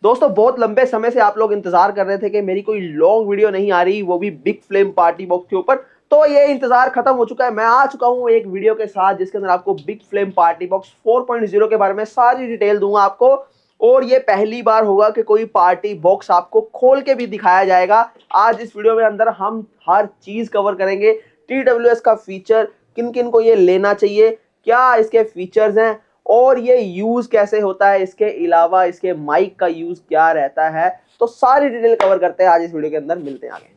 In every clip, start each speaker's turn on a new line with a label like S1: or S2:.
S1: दोस्तों बहुत लंबे समय से आप लोग इंतजार कर रहे थे कि मेरी कोई लॉन्ग वीडियो नहीं आ रही, वो भी बिग फ्लेम पार्टी बॉक्स के ऊपर। तो ये इंतजार खत्म हो चुका है। मैं आ चुका हूँ एक वीडियो के साथ जिसके अंदर आपको बिग फ्लेम पार्टी बॉक्स 4.0 के बारे में सारी डिटेल दूंगा आपको। और ये पहली बार होगा कि कोई पार्टी बॉक्स आपको खोल के भी दिखाया जाएगा। आज इस वीडियो में अंदर हम हर चीज कवर करेंगे। TWS का फीचर, किन किन को ये लेना चाहिए, क्या इसके फीचर्स हैं और ये यूज कैसे होता है, इसके अलावा इसके माइक का यूज क्या रहता है। तो सारी डिटेल कवर करते हैं आज इस वीडियो के अंदर। मिलते हैं आगे।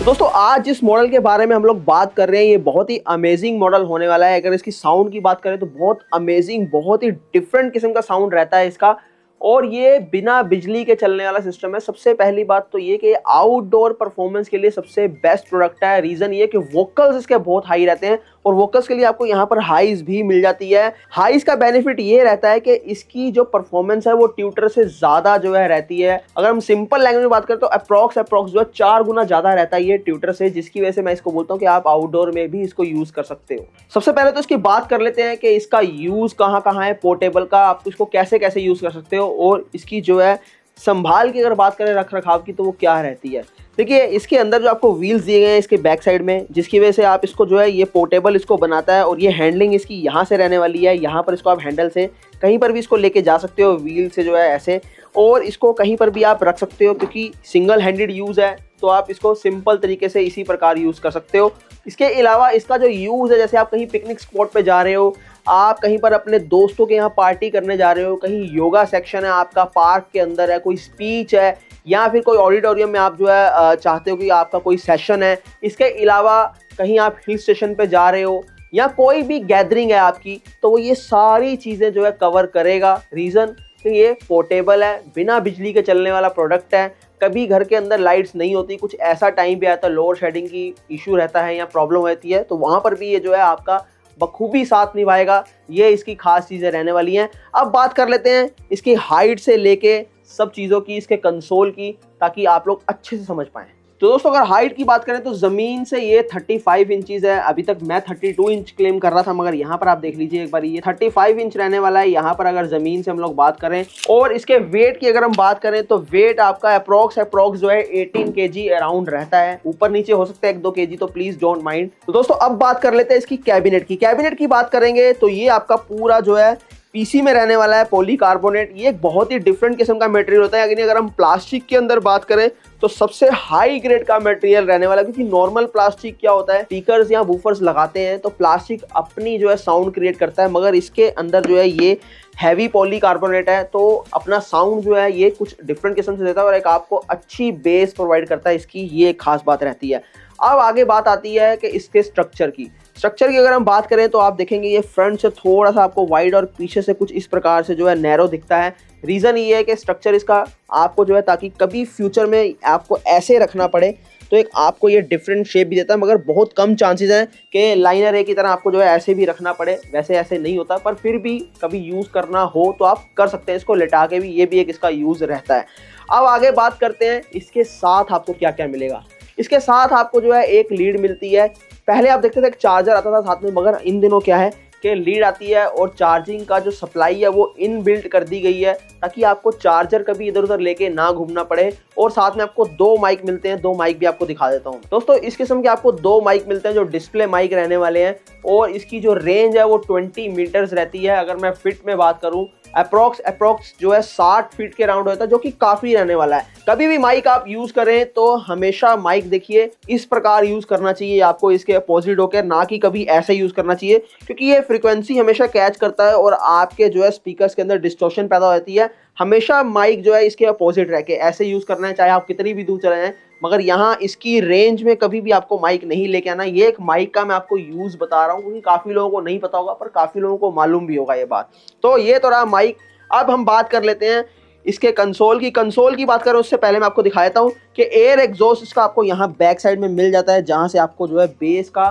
S1: दोस्तों आज जिस मॉडल के बारे में हम लोग बात कर रहे हैं, ये बहुत ही अमेजिंग मॉडल होने वाला है। अगर इसकी साउंड की बात करें तो बहुत अमेजिंग, बहुत ही डिफरेंट किस्म का साउंड रहता है इसका। और ये बिना बिजली के चलने वाला सिस्टम है। सबसे पहली बात तो ये कि आउटडोर परफॉर्मेंस के लिए सबसे बेस्ट प्रोडक्ट है। रीजन ये कि वोकल्स इसके बहुत हाई रहते हैं और वोकल्स के लिए आपको यहाँ पर हाइज भी मिल जाती है। हाइज का बेनिफिट ये रहता है कि इसकी जो परफॉर्मेंस है वो ट्यूटर से ज्यादा जो है रहती है। अगर हम सिंपल लैंग्वेज में बात करें तो अप्रॉक्स जो है 4 गुना ज्यादा रहता है ये ट्यूटर से, जिसकी वजह से मैं इसको बोलता हूँ कि आप आउटडोर में भी इसको यूज कर सकते हो। सबसे पहले तो इसकी बात कर लेते हैं कि इसका यूज कहाँ कहाँ है पोर्टेबल का, आप इसको कैसे कैसे यूज कर सकते हो और इसकी जो है संभाल की अगर बात करें रख रखाव की तो वो क्या रहती है। देखिए इसके अंदर जो आपको व्हील्स दिए गए हैं इसके बैक साइड में, जिसकी वजह से आप इसको जो है ये पोर्टेबल इसको बनाता है। और ये हैंडलिंग इसकी यहाँ से रहने वाली है, यहाँ पर इसको आप हैंडल से कहीं पर भी इसको लेके जा सकते हो व्हील से जो है ऐसे, और इसको कहीं पर भी आप रख सकते हो क्योंकि सिंगल हैंडेड यूज़ है तो आप इसको सिंपल तरीके से इसी प्रकार यूज़ कर सकते हो। इसके अलावा इसका जो यूज़ है, जैसे आप कहीं पिकनिक स्पॉट पे जा रहे हो, आप कहीं पर अपने दोस्तों के यहाँ पार्टी करने जा रहे हो, कहीं योगा सेक्शन है आपका पार्क के अंदर है, कोई स्पीच है या फिर कोई ऑडिटोरियम में आप जो है चाहते हो कि आपका कोई सेशन है। इसके अलावा कहीं आप हिल स्टेशन पे जा रहे हो या कोई भी गैदरिंग है आपकी, तो वो ये सारी चीज़ें जो है कवर करेगा। रीज़न कि ये पोर्टेबल है, बिना बिजली के चलने वाला प्रोडक्ट है। कभी घर के अंदर लाइट्स नहीं होती, कुछ ऐसा टाइम भी आता है लोड शेडिंग की इशू रहता है या प्रॉब्लम रहती है, तो वहाँ पर भी ये जो है आपका बखूबी साथ निभाएगा। ये इसकी खास चीज़ें रहने वाली हैं। अब बात कर लेते हैं इसकी हाइट से लेके सब चीज़ों की, इसके कंसोल की, ताकि आप लोग अच्छे से समझ पाएँ। तो दोस्तों अगर हाइट की बात करें तो ज़मीन से ये 35 इंचज़ है। अभी तक मैं 32 इंच क्लेम कर रहा था, मगर यहाँ पर आप देख लीजिए एक बार, ये 35 इंच रहने वाला है यहाँ पर अगर ज़मीन से हम लोग बात करें। और इसके वेट की अगर हम बात करें तो वेट आपका अप्रॉक्स जो है 18 kg अराउंड रहता है। ऊपर नीचे हो सकता है 1-2 kg, तो प्लीज़ डोंट माइंड। तो दोस्तों अब बात कर लेते हैं इसकी कैबिनेट की बात करेंगे तो ये आपका पूरा जो है पीसी में रहने वाला है पॉलीकार्बोनेट। ये एक बहुत ही डिफरेंट किस्म का मटेरियल होता है। अगर हम प्लास्टिक के अंदर बात करें तो सबसे हाई ग्रेड का मटेरियल रहने वाला है, क्योंकि नॉर्मल प्लास्टिक क्या होता है, स्पीकर्स या वूफर्स लगाते हैं तो प्लास्टिक अपनी जो है साउंड क्रिएट करता है, मगर इसके अंदर जो है ये हैवी पॉलीकार्बोनेट है तो अपना साउंड जो है ये कुछ डिफरेंट किस्म से देता है और एक आपको अच्छी बेस प्रोवाइड करता है। इसकी ये एक खास बात रहती है। अब आगे बात आती है कि इसके स्ट्रक्चर की अगर हम बात करें तो आप देखेंगे ये फ्रंट से थोड़ा सा आपको वाइड और पीछे से कुछ इस प्रकार से जो है नैरो दिखता है। रीज़न ये है कि स्ट्रक्चर इसका आपको जो है, ताकि कभी फ्यूचर में आपको ऐसे रखना पड़े तो एक आपको ये डिफरेंट शेप भी देता है, मगर बहुत कम चांसेस हैं कि लाइनर ए की तरह आपको जो है ऐसे भी रखना पड़े। वैसे ऐसे नहीं होता, पर फिर भी कभी यूज़ करना हो तो आप कर सकते हैं इसको लेटा के भी, ये भी एक इसका यूज़ रहता है। अब आगे बात करते हैं इसके साथ आपको क्या क्या मिलेगा। इसके साथ आपको जो है एक लीड मिलती है। पहले आप देखते थे एक चार्जर आता था साथ में, मगर इन दिनों क्या है कि लीड आती है और चार्जिंग का जो सप्लाई है वो इनबिल्ट कर दी गई है, ताकि आपको चार्जर कभी इधर उधर लेके ना घूमना पड़े। और साथ में आपको 2 माइक मिलते हैं, 2 माइक भी आपको दिखा देता हूँ दोस्तों। इस किस्म के आपको 2 माइक मिलते हैं जो डिस्प्ले माइक रहने वाले हैं, और इसकी जो रेंज है वो 20 मीटर्स रहती है। अगर मैं फिट में बात करूँ अप्रॉक्स जो है 60 फीट के राउंड होता है, जो कि काफ़ी रहने वाला है। कभी भी माइक आप यूज़ करें तो हमेशा माइक देखिए इस प्रकार यूज़ करना चाहिए आपको, इसके अपोजिट होकर, ना कि कभी ऐसे यूज़ करना चाहिए, क्योंकि ये फ्रीक्वेंसी हमेशा कैच करता है और आपके जो है स्पीकर्स के अंदर डिस्टॉर्शन पैदा होती है। हमेशा माइक जो है इसके अपोजिट रह के ऐसे यूज़ करना है, चाहे आप कितनी भी दूर चले जाएं। मगर यहाँ इसकी रेंज में कभी भी आपको माइक नहीं लेके आना। ये एक माइक का मैं आपको यूज़ बता रहा हूँ क्योंकि काफ़ी लोगों को नहीं पता होगा, पर काफ़ी लोगों को मालूम भी होगा ये बात। तो ये तो रहा माइक। अब हम बात कर लेते हैं इसके कंसोल की बात करें उससे पहले मैं आपको दिखा देता हूँ कि एयर एग्जॉस्ट इसका आपको यहाँ बैक साइड में मिल जाता है, जहाँ से आपको जो है बेस का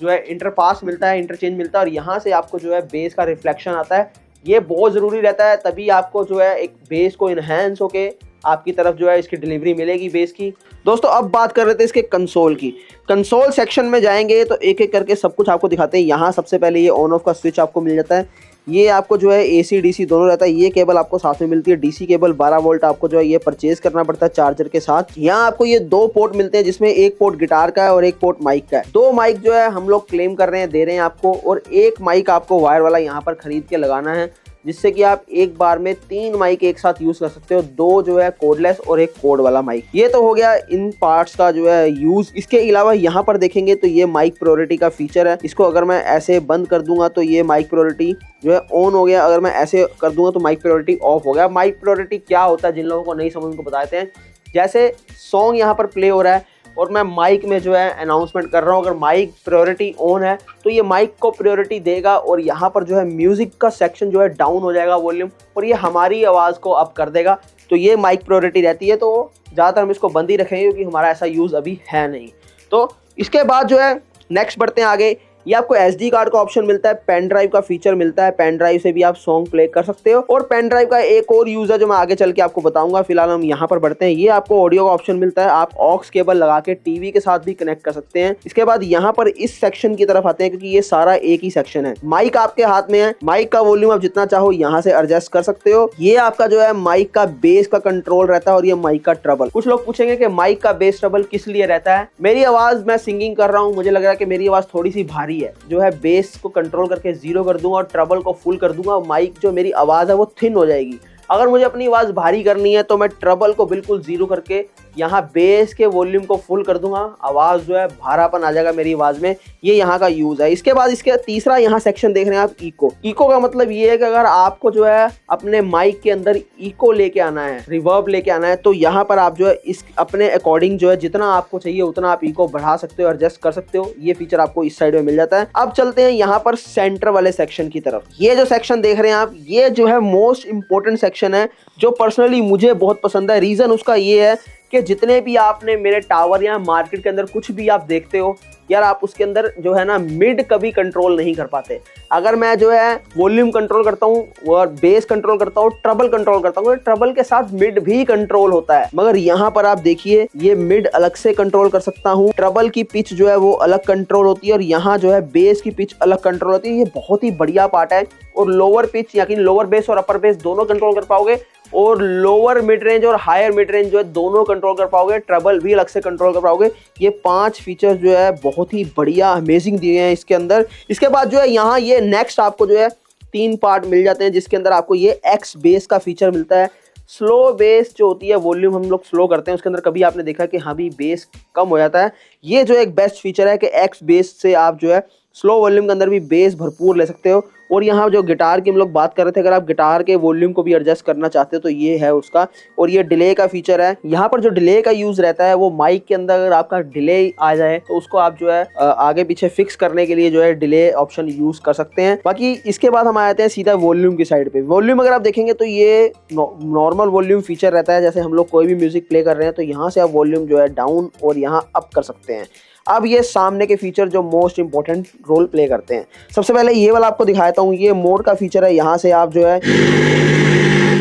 S1: जो है इंटरपास मिलता है, इंटरचेंज मिलता है और यहाँ से आपको जो है बेस का रिफ्लेक्शन आता है। ये बहुत ज़रूरी रहता है, तभी आपको जो है एक बेस को इन्हेंस होके आपकी तरफ जो है इसकी डिलीवरी मिलेगी बेस की। दोस्तों अब बात कर रहे थे इसके कंसोल की। कंसोल सेक्शन में जाएंगे तो एक एक करके सब कुछ आपको दिखाते हैं। यहाँ सबसे पहले ये ऑन ऑफ का स्विच आपको मिल जाता है। ये आपको जो है AC DC दोनों रहता है। ये केबल आपको साथ में मिलती है, DC केबल 12 वोल्ट आपको जो है ये परचेज करना पड़ता है चार्जर के साथ। यहाँ आपको ये 2 पोर्ट मिलते हैं, जिसमें एक पोर्ट गिटार का है और एक पोर्ट माइक का है। 2 माइक जो है हम लोग क्लेम कर रहे हैं, दे रहे हैं आपको, और एक माइक आपको वायर वाला यहाँ पर खरीद के लगाना है, जिससे कि आप एक बार में 3 माइक एक साथ यूज कर सकते हो। 2 जो है कोडलेस और एक कोड वाला माइक। ये तो हो गया इन पार्ट्स का जो है यूज। इसके अलावा यहाँ पर देखेंगे तो ये माइक प्रायोरिटी का फीचर है। इसको अगर मैं ऐसे बंद कर दूंगा तो ये माइक प्रायोरिटी जो है ऑन हो गया, अगर मैं ऐसे कर दूंगा तो माइक प्रायोरिटी ऑफ हो गया। माइक प्रायोरिटी क्या होता है, जिन लोगों को नहीं समझ उनको बता देते हैं। जैसे सॉन्ग यहाँ पर प्ले हो रहा है और मैं माइक में जो है अनाउंसमेंट कर रहा हूँ, अगर माइक प्रायोरिटी ऑन है तो ये माइक को प्रायोरिटी देगा और यहाँ पर जो है म्यूजिक का सेक्शन जो है डाउन हो जाएगा वॉल्यूम, और ये हमारी आवाज़ को अप कर देगा। तो ये माइक प्रायोरिटी रहती है, तो ज़्यादातर हम इसको बंद ही रखेंगे क्योंकि हमारा ऐसा यूज़ अभी है नहीं। तो इसके बाद जो है नेक्स्ट बढ़ते हैं आगे। ये आपको SD कार्ड का ऑप्शन मिलता है, पेन ड्राइव का फीचर मिलता है। पेन ड्राइव से भी आप सॉन्ग प्ले कर सकते हो। और पेन ड्राइव का एक और यूज है जो मैं आगे चल के आपको बताऊंगा। फिलहाल हम यहाँ पर बढ़ते हैं। ये आपको ऑडियो का ऑप्शन मिलता है, आप ऑक्स केबल लगा के टीवी के साथ भी कनेक्ट कर सकते हैं। इसके बाद यहाँ पर इस सेक्शन की तरफ आते हैं, क्योंकि ये सारा एक ही सेक्शन है। माइक आपके हाथ में है, माइक का वॉल्यूम आप जितना चाहो यहाँ से एडजस्ट कर सकते हो। ये आपका जो है माइक का बेस का कंट्रोल रहता है और ये माइक का ट्रबल। कुछ लोग पूछेंगे कि माइक का बेस ट्रबल किस लिए रहता है। मेरी आवाज, मैं सिंगिंग कर रहा हूँ, मुझे लग रहा है कि मेरी आवाज थोड़ी सी भारी है, जो है बेस को कंट्रोल करके 0 कर दूंगा और ट्रबल को फुल कर दूंगा। माइक जो मेरी आवाज है वो थिन हो जाएगी। अगर मुझे अपनी आवाज भारी करनी है तो मैं ट्रबल को बिल्कुल 0 करके यहाँ बेस के वॉल्यूम को फुल कर दूंगा, आवाज जो है भारापन आ जाएगा मेरी आवाज में। ये यहाँ का यूज है। इसके बाद इसके तीसरा यहाँ सेक्शन देख रहे हैं आप, इको। इको का मतलब ये है कि अगर आपको जो है अपने माइक के अंदर इको लेके आना है, रिवर्ब लेके आना है, तो यहाँ पर आप जो है इस अपने अकॉर्डिंग जो है जितना आपको चाहिए उतना आप इको बढ़ा सकते हो, एडजस्ट कर सकते हो। ये फीचर आपको इस साइड में मिल जाता है। अब चलते हैं यहाँ पर सेंटर वाले सेक्शन की तरफ। ये जो सेक्शन देख रहे हैं आप, ये जो है मोस्ट इंपॉर्टेंट सेक्शन है, जो पर्सनली मुझे बहुत पसंद है। रीजन उसका ये है कि जितने भी आपने मेरे टावर या मार्केट के अंदर कुछ भी आप देखते हो यार, आप उसके अंदर जो है ना मिड कभी कंट्रोल नहीं कर पाते। अगर मैं जो है वॉल्यूम कंट्रोल करता हूँ और बेस कंट्रोल करता हूँ, ट्रबल कंट्रोल करता हूँ, ट्रबल के साथ मिड भी कंट्रोल होता है। मगर यहाँ पर आप देखिए, ये मिड अलग से कंट्रोल कर सकता हूँ, ट्रबल की पिच जो है वो अलग कंट्रोल होती है और यहाँ जो है बेस की पिच अलग कंट्रोल होती है। ये बहुत ही बढ़िया पार्ट है। और लोअर पिच यानी लोअर बेस और अपर बेस दोनों कंट्रोल कर पाओगे, और लोअर मिड रेंज और हायर मिड रेंज जो है दोनों कंट्रोल कर पाओगे, ट्रबल भी अलग से कंट्रोल कर पाओगे। ये 5 फीचर जो है बहुत ही बढ़िया अमेजिंग दिए हैं इसके अंदर। इसके बाद जो है यहाँ ये नेक्स्ट आपको जो है 3 पार्ट मिल जाते हैं, जिसके अंदर आपको ये एक्स बेस का फीचर मिलता है। स्लो बेस जो होती है, वॉल्यूम हम लोग स्लो करते हैं, उसके अंदर कभी आपने देखा कि हाँ भी बेस कम हो जाता है। ये जो एक बेस्ट फीचर है कि एक्स बेस से आप जो है स्लो वॉल्यूम के अंदर भी बेस भरपूर ले सकते हो। और यहाँ जो गिटार की हम लोग बात कर रहे थे, अगर आप गिटार के वॉल्यूम को भी एडजस्ट करना चाहते हो तो ये है उसका। और ये डिले का फीचर है। यहाँ पर जो डिले का यूज रहता है वो माइक के अंदर अगर आपका डिले आ जाए तो उसको आप जो है आगे पीछे फिक्स करने के लिए जो है डिले ऑप्शन यूज कर सकते हैं। बाकी इसके बाद हम आते हैं सीधा वॉल्यूम की साइड पे। वॉल्यूम अगर आप देखेंगे तो ये नॉर्मल वॉल्यूम फीचर रहता है। जैसे हम लोग कोई भी म्यूजिक प्ले कर रहे हैं तो यहाँ से आप वॉल्यूम जो है डाउन और यहाँ अप कर सकते हैं। अब ये सामने के फीचर जो मोस्ट इंपॉर्टेंट रोल प्ले करते हैं, सबसे पहले ये वाला आपको दिखाता हूँ। ये मोड का फीचर है। यहाँ से आप जो है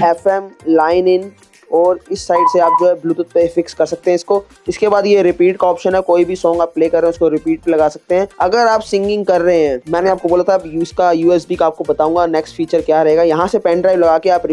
S1: FM लाइन इन और इस साइड से आप जो है ब्लूटूथ पे फिक्स कर सकते हैं इसको। इसके बाद ये रिपीट का ऑप्शन है। कोई भी सॉन्ग आप प्ले कर रहे हैं उसको रिपीट पे लगा सकते हैं। अगर आप सिंगिंग कर रहे हैं, मैंने आपको बोला था इसका USB का आपको बताऊंगा नेक्स्ट फीचर क्या रहेगा। यहाँ से पेन ड्राइव लगा के आप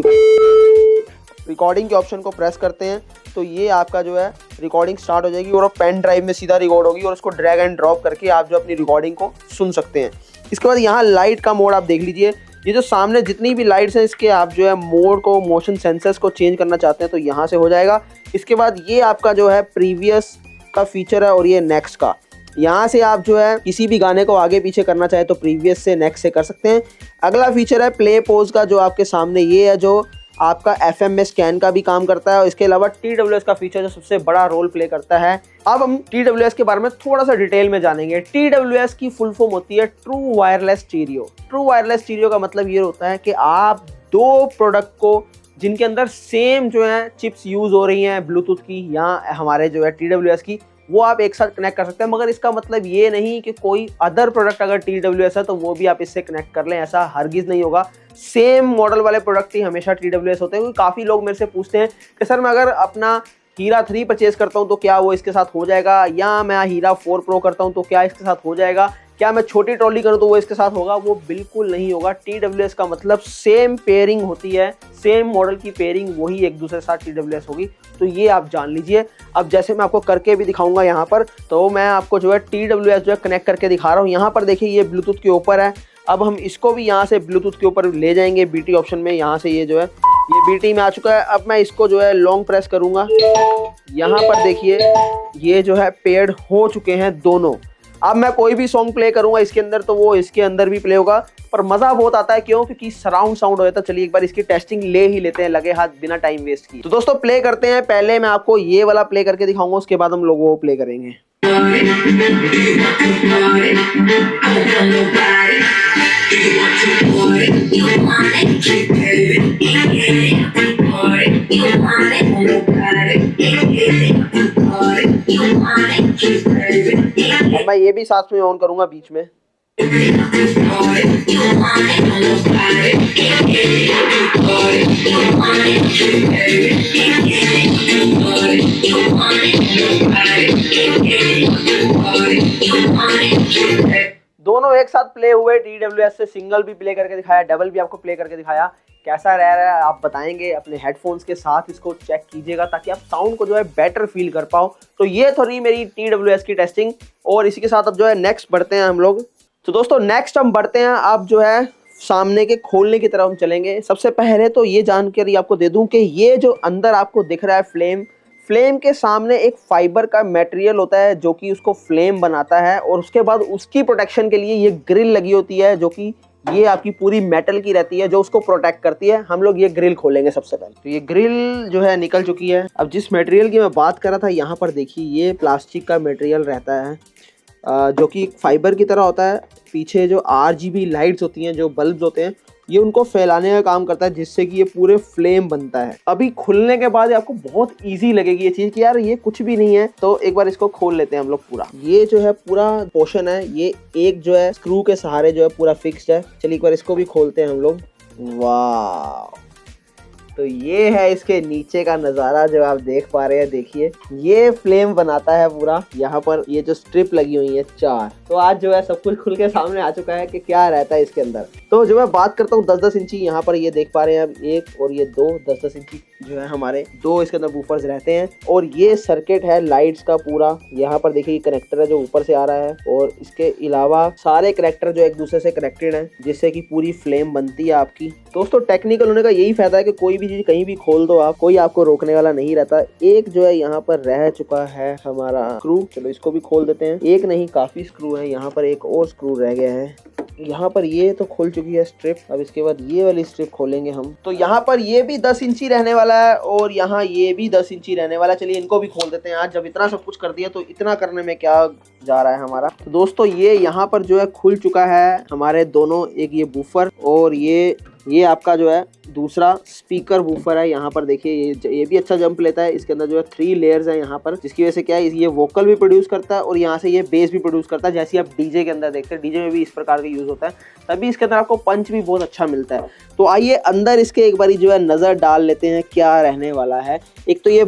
S1: रिकॉर्डिंग के ऑप्शन को प्रेस करते हैं तो ये आपका जो है रिकॉर्डिंग स्टार्ट हो जाएगी और पेन ड्राइव में सीधा रिकॉर्ड होगी और उसको ड्रैग एंड ड्रॉप करके आप जो अपनी रिकॉर्डिंग को सुन सकते हैं। इसके बाद यहाँ लाइट का मोड आप देख लीजिए। ये जो सामने जितनी भी लाइट्स हैं इसके आप जो है मोड को, मोशन सेंसर्स को चेंज करना चाहते हैं तो यहाँ से हो जाएगा। इसके बाद ये आपका जो है प्रीवियस का फीचर है और ये नेक्स्ट का। यहाँ से आप जो है किसी भी गाने को आगे पीछे करना चाहे तो प्रीवियस से नेक्स्ट से कर सकते हैं। अगला फीचर है प्ले पोज का, जो आपके सामने ये है, जो आपका FM में स्कैन का भी काम करता है। और इसके अलावा TWS का फीचर जो सबसे बड़ा रोल प्ले करता है। अब हम TWS के बारे में थोड़ा सा डिटेल में जानेंगे। TWS की फुल फॉर्म होती है true wireless stereo. True wireless stereo का मतलब ये होता है कि आप 2 प्रोडक्ट को जिनके अंदर सेम जो है चिप्स यूज हो रही हैं ब्लूटूथ की या हमारे जो है TWS की, वो आप एक साथ कनेक्ट कर सकते हैं। मगर इसका मतलब ये नहीं कि कोई अदर प्रोडक्ट अगर TWS है तो वो भी आप इससे कनेक्ट कर लें, ऐसा हरगिज़ नहीं होगा। सेम मॉडल वाले प्रोडक्ट ही हमेशा TWS होते हैं। क्योंकि काफ़ी लोग मेरे से पूछते हैं कि सर मैं अगर अपना हीरा 3 परचेज करता हूं तो क्या वो इसके साथ हो जाएगा, या मैं हीरा 4 प्रो करता हूं तो क्या इसके साथ हो जाएगा, क्या मैं छोटी ट्रॉली करूं तो वो इसके साथ होगा? वो बिल्कुल नहीं होगा। TWS का मतलब सेम पेयरिंग होती है, सेम मॉडल की पेयरिंग वही एक दूसरे के साथ TWS होगी, तो ये आप जान लीजिए। अब जैसे मैं आपको करके भी दिखाऊंगा यहाँ पर, तो मैं आपको जो है TWS जो है कनेक्ट करके दिखा रहा हूँ। यहाँ पर देखिए ये ब्लूटूथ के ऊपर है। अब हम इसको भी यहाँ से ब्लूटूथ के ऊपर ले जाएंगे BT ऑप्शन में। यहाँ से ये जो है ये BT में आ चुका है। अब मैं इसको जो है लॉन्ग प्रेस करूंगा, यहाँ पर देखिए ये जो है पेयर्ड हो चुके हैं दोनों। अब मैं कोई भी सॉन्ग प्ले करूंगा इसके अंदर तो वो इसके अंदर भी प्ले होगा, पर मजा बहुत आता है। क्यों? क्योंकि सराउंड साउंड हो जाता है। चलिए एक बार इसकी टेस्टिंग ले ही लेते हैं लगे हाथ, बिना टाइम वेस्ट किए। तो दोस्तों प्ले करते हैं। पहले मैं आपको ये वाला प्ले करके दिखाऊंगा, उसके बाद हम लोग वो प्ले करेंगे। अब मैं ये भी साथ में ऑन करूंगा बीच में। दोनों एक साथ प्ले हुए। TWS से सिंगल भी प्ले करके दिखाया, डबल भी आपको प्ले करके दिखाया। कैसा रह रहा है आप बताएंगे, अपने हेडफोन्स के साथ इसको चेक कीजिएगा ताकि आप साउंड को जो है बेटर फील कर पाओ। तो ये तो रही मेरी TWS की टेस्टिंग, और इसी के साथ अब जो है नेक्स्ट बढ़ते हैं हम लोग। तो दोस्तों नेक्स्ट हम बढ़ते हैं, अब जो है सामने के खोलने की तरफ हम चलेंगे। सबसे पहले तो ये जानकारी आपको दे दूं कि ये जो अंदर आपको दिख रहा है फ्लेम के सामने एक फाइबर का मटेरियल होता है जो कि उसको फ्लेम बनाता है, और उसके बाद उसकी प्रोटेक्शन के लिए ये ग्रिल लगी होती है जो कि ये आपकी पूरी मेटल की रहती है जो उसको प्रोटेक्ट करती है। हम लोग ये ग्रिल खोलेंगे सबसे पहले। तो ये ग्रिल जो है निकल चुकी है। अब जिस मटेरियल की मैं बात कर रहा था, यहाँ पर देखिए ये प्लास्टिक का मटेरियल रहता है जो कि फाइबर की तरह होता है। पीछे जो RGB लाइट्स होती हैं, जो बल्ब्स होते हैं, ये उनको फैलाने का काम करता है जिससे कि ये पूरे फ्लेम बनता है। अभी खुलने के बाद आपको बहुत इजी लगेगी ये चीज़ कि यार ये कुछ भी नहीं है। तो एक बार इसको खोल लेते हैं हम लोग पूरा। ये जो है पूरा पोर्शन है, ये एक जो है स्क्रू के सहारे जो है पूरा फिक्स्ड है। चलिए एक बार इसको भी खोलते हैं हम लोग। वाह, तो ये है इसके नीचे का नज़ारा जो आप देख पा रहे हैं। देखिए ये फ्लेम बनाता है पूरा। यहाँ पर ये जो स्ट्रिप लगी हुई है 4, तो आज जो है सब कुछ खुल के सामने आ चुका है कि क्या रहता है इसके अंदर। तो जो मैं बात करता हूँ 10-10 इंची, यहाँ पर ये देख पा रहे हैं आप, एक और ये 2 10-10 इंची जो है हमारे 2 इसके अंदर बूफर्स रहते हैं। और ये सर्किट है लाइट्स का पूरा। यहाँ पर देखिए कनेक्टर है जो ऊपर से आ रहा है, और इसके अलावा सारे कनेक्टर जो एक दूसरे से कनेक्टेड हैं जिससे कि पूरी फ्लेम बनती है आपकी। दोस्तों टेक्निकल होने का यही फायदा है कि कोई भी चीज कहीं भी खोल दो आप, कोई आपको रोकने वाला नहीं रहता। एक जो है यहाँ पर रह चुका है हमारा स्क्रू, चलो इसको भी खोल देते हैं। एक नहीं काफी स्क्रू है, यहाँ पर एक और स्क्रू रह गया है। यहाँ पर ये तो खुल चुकी है स्ट्रिप। अब इसके बाद ये वाली स्ट्रिप खोलेंगे हम। तो यहाँ पर ये भी 10 इंची रहने वाला है, और यहाँ ये भी 10 इंची रहने वाला है। चलिए इनको भी खोल देते हैं। आज जब इतना सब कुछ कर दिया तो इतना करने में क्या जा रहा है हमारा। तो दोस्तों ये यहाँ पर जो है खुल चुका है हमारे दोनों, एक ये बूफर और ये आपका जो है दूसरा स्पीकर बूफर है। यहाँ पर देखिए ये भी अच्छा जंप लेता है। इसके अंदर जो है 3 लेयर्स है यहाँ पर, जिसकी वजह से क्या है ये वोकल भी प्रोड्यूस करता है और यहाँ से ये बेस भी प्रोड्यूस करता है। जैसे आप डीजे के अंदर देखते हैं, डीजे में भी इस प्रकार का यूज होता है, तभी इसके अंदर आपको पंच भी बहुत अच्छा मिलता है। तो आइए अंदर इसके एक बारी जो है नजर डाल लेते हैं क्या रहने वाला है। एक तो ये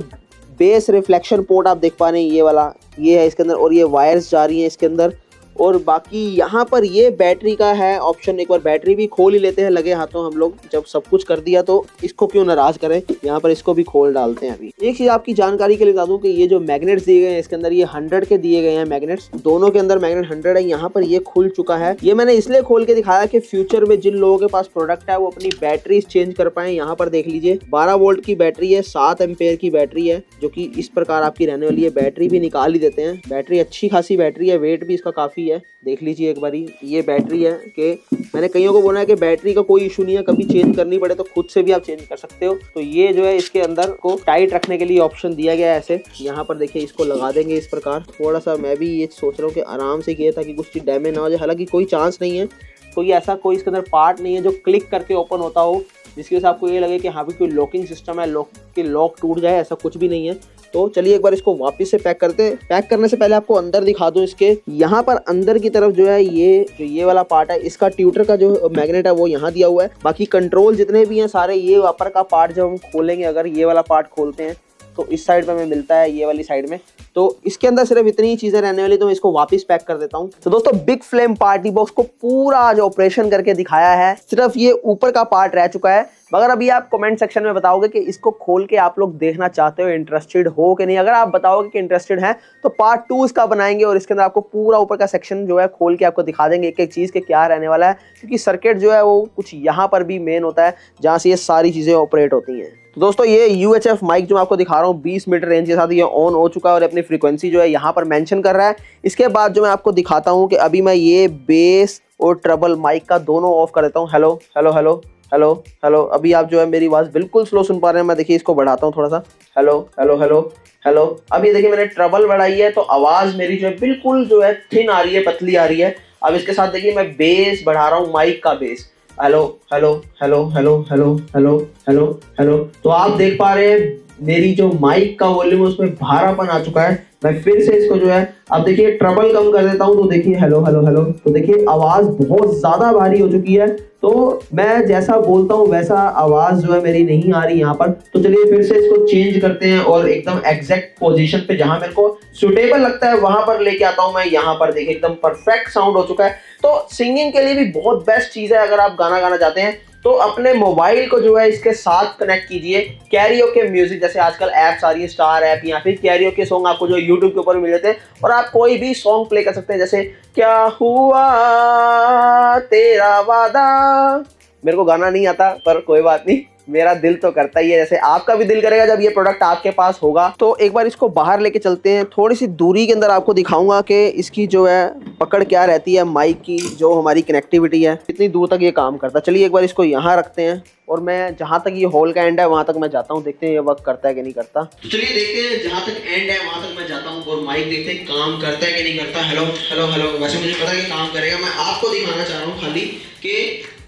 S1: बेस रिफ्लेक्शन पोर्ट आप देख पा रहे हैं, ये वाला ये है इसके अंदर, और ये वायर्स जा रही हैं इसके अंदर। और बाकी यहाँ पर ये बैटरी का है ऑप्शन। एक बार बैटरी भी खोल ही लेते हैं लगे हाथों हम लोग। जब सब कुछ कर दिया तो इसको क्यों नाराज करें, यहाँ पर इसको भी खोल डालते हैं। अभी एक चीज आपकी जानकारी के लिए बता दूं कि ये जो मैग्नेट्स दिए गए हैं इसके अंदर, ये 100 के दिए गए हैं मैग्नेट्स। दोनों के अंदर मैग्नेट 100 है। यहाँ पर ये खुल चुका है। ये मैंने इसलिए खोल के दिखाया कि फ्यूचर में जिन लोगों के पास प्रोडक्ट है वो अपनी बैटरी चेंज कर पाए। यहाँ पर देख लीजिए 12 वोल्ट की बैटरी है, 7 एम्पेयर की बैटरी है, जो कि इस प्रकार आपकी रहने वाली है। बैटरी भी निकाल ही देते हैं। बैटरी अच्छी खासी बैटरी है, वेट भी इसका काफी है। देख लीजिए एक बारी, ये बैटरी है कि मैंने कईयों को बोला है कि बैटरी का कोई इशू नहीं है, कभी चेंज करनी पड़े तो खुद से भी आप चेंज कर सकते हो। तो ये जो है इसके अंदर को टाइट रखने के लिए ऑप्शन दिया गया है ऐसे। यहाँ पर देखिए इसको लगा देंगे इस प्रकार। थोड़ा सा मैं भी ये सोच रहा हूँ कि आराम से किया ताकि कुछ चीज डैमेज ना हो जाए। हालांकि कोई चांस नहीं है, कोई ऐसा कोई इसके अंदर पार्ट नहीं है जो क्लिक करके ओपन होता हो जिसकी वजह से आपको ये लगे कि हाँ भी कोई लॉकिंग सिस्टम है, लॉक टूट जाए, ऐसा कुछ भी नहीं है। तो चलिए एक बार इसको वापस से पैक करते हैं। पैक करने से पहले आपको अंदर दिखा दूं इसके, यहाँ पर अंदर की तरफ जो है ये वाला पार्ट है, इसका ट्यूटर का जो मैग्नेट है वो यहाँ दिया हुआ है। बाकी कंट्रोल जितने भी हैं सारे ये अपर का पार्ट जब हम खोलेंगे, अगर ये वाला पार्ट खोलते हैं तो इस साइड पे हमें मिलता है, ये वाली साइड में। तो इसके अंदर सिर्फ इतनी ही चीजें रहने वाली, तो मैं इसको वापस पैक कर देता हूँ। तो दोस्तों बिग फ्लेम पार्टी बॉक्स को पूरा आज ऑपरेशन करके दिखाया है, सिर्फ ये ऊपर का पार्ट रह चुका है। मगर अभी आप कमेंट सेक्शन में बताओगे कि इसको खोल के आप लोग देखना चाहते हो, इंटरेस्टेड हो कि नहीं। अगर आप बताओगे कि इंटरेस्टेड हैं तो पार्ट 2 इसका बनाएंगे और इसके अंदर आपको पूरा ऊपर का सेक्शन जो है खोल के आपको दिखा देंगे एक एक चीज़ के क्या रहने वाला है। क्योंकि सर्किट जो है वो कुछ यहाँ पर भी मेन होता है जहाँ से ये सारी चीज़ें ऑपरेट होती हैं। तो दोस्तों ये UHF माइक जो मैं आपको दिखा रहा हूँ 20 मीटर रेंज के साथ ये ऑन हो चुका है और अपनी फ्रीक्वेंसी जो है यहाँ पर मेंशन कर रहा है। इसके बाद जो मैं आपको दिखाता हूँ कि अभी मैं ये बेस और ट्रबल माइक का दोनों ऑफ कर देता हूँ। Hello hello hello hello hello, अभी आप जो है मेरी आवाज़ बिल्कुल स्लो सुन पा रहे हैं। मैं देखिए इसको बढ़ाता हूँ थोड़ा सा। हेलो हेलो हेलो हेलो, अभी देखिए मैंने ट्रबल बढ़ाई है तो आवाज़ मेरी जो है बिल्कुल जो है थिन आ रही है, पतली आ रही है। अब इसके साथ देखिए मैं बेस बढ़ा रहा हूँ, माइक का base. Hello hello hello hello hello hello hello hello, तो आप देख पा रहे हैं मेरी जो माइक का वॉल्यूम है उसमें भारापन आ चुका है। मैं फिर से इसको जो है अब देखिए ट्रबल कम कर देता हूँ, तो देखिए हेलो हेलो हेलो, तो देखिए आवाज बहुत ज्यादा भारी हो चुकी है। तो मैं जैसा बोलता हूँ वैसा आवाज जो है मेरी नहीं आ रही यहाँ पर। तो चलिए फिर से इसको चेंज करते हैं और एकदम एग्जैक्ट पोजीशन पे जहां मेरे को सुटेबल लगता है वहां पर लेके आता हूँ मैं। यहाँ पर देखिए एकदम परफेक्ट साउंड हो चुका है। तो सिंगिंग के लिए भी बहुत बेस्ट चीज है। अगर आप गाना गाना चाहते हैं तो अपने मोबाइल को जो है इसके साथ कनेक्ट कीजिए। कैरियोके म्यूजिक जैसे आजकल ऐप्स आ रही है, स्टार ऐप या फिर कैरियोके सॉन्ग आपको जो यूट्यूब के ऊपर मिल जाते हैं, और आप कोई भी सॉन्ग प्ले कर सकते हैं। जैसे क्या हुआ तेरा वादा, मेरे को गाना नहीं आता पर कोई बात नहीं, मेरा दिल तो करता ही है, जैसे आपका भी दिल करेगा जब ये प्रोडक्ट आपके पास होगा। तो एक बार इसको बाहर लेके चलते हैं, थोड़ी सी दूरी के अंदर आपको दिखाऊंगा कि इसकी जो है पकड़ क्या रहती है, माइक की जो हमारी कनेक्टिविटी है कितनी दूर तक ये काम करता है। चलिए एक बार इसको यहाँ रखते हैं और मैं जहाँ तक ये होल का एंड है वहाँ तक मैं जाता हूँ, देखते हैं ये वर्क करता है कि नहीं करता। तो चलिए देखते हैं जहाँ तक एंड है वहाँ तक मैं जाता हूँ और माइक देखते हैं काम करता है कि नहीं करता। हेलो हेलो हेलो, वैसे मुझे पता है कि काम करेगा, मैं आपको दिखाना चाह रहा हूँ खाली कि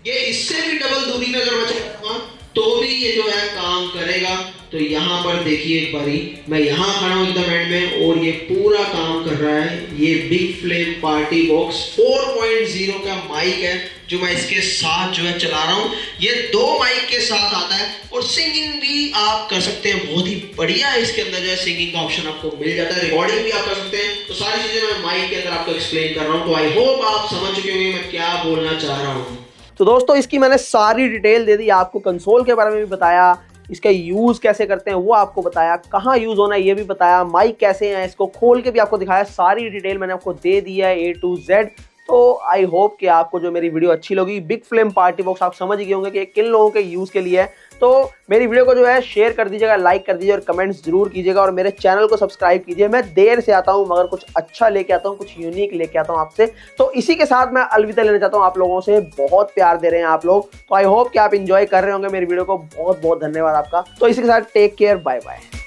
S1: ये इससे भी डबल दूरी में अगर मैं चलाऊंगा तो भी ये जो है काम करेगा। तो यहाँ पर देखिए एक बारी मैं यहाँ खड़ा हूँ एकदम एंड में और ये पूरा काम कर रहा है। ये बिग फ्लेम पार्टी बॉक्स 4.0 का माइक है जो मैं इसके साथ जो है चला रहा हूँ। ये 2 माइक के साथ आता है और सिंगिंग भी आप कर सकते हैं, बहुत ही बढ़िया है। इसके अंदर जो है सिंगिंग का ऑप्शन आपको मिल जाता है, रिकॉर्डिंग भी आप कर सकते हैं। तो सारी चीजें मैं माइक के अंदर आपको एक्सप्लेन कर रहा हूँ। तो आई होप आप समझ चुके होंगे मैं क्या बोलना चाह रहा हूँ। तो दोस्तों इसकी मैंने सारी डिटेल दे दी, आपको कंसोल के बारे में भी बताया, इसका यूज़ कैसे करते हैं वो आपको बताया, कहाँ यूज़ होना है ये भी बताया, माइक कैसे है इसको खोल के भी आपको दिखाया। सारी डिटेल मैंने आपको दे दी है A to Z। तो आई होप कि आपको जो मेरी वीडियो अच्छी लगी। बिग फ्लेम पार्टी बॉक्स आप समझ गए होंगे कि किन लोगों के यूज़ के लिए है। तो मेरी वीडियो को जो है शेयर कर दीजिएगा, लाइक कर दीजिए और कमेंट्स जरूर कीजिएगा और मेरे चैनल को सब्सक्राइब कीजिए। मैं देर से आता हूं मगर कुछ अच्छा लेके आता हूं, कुछ यूनिक लेके आता हूं आपसे। तो इसी के साथ मैं अलविदा लेना चाहता हूं आप लोगों से। बहुत प्यार दे रहे हैं आप लोग, तो आई होप कि आप इंजॉय कर रहे होंगे मेरी वीडियो को। बहुत बहुत धन्यवाद आपका। तो इसी के साथ टेक केयर, बाय बाय।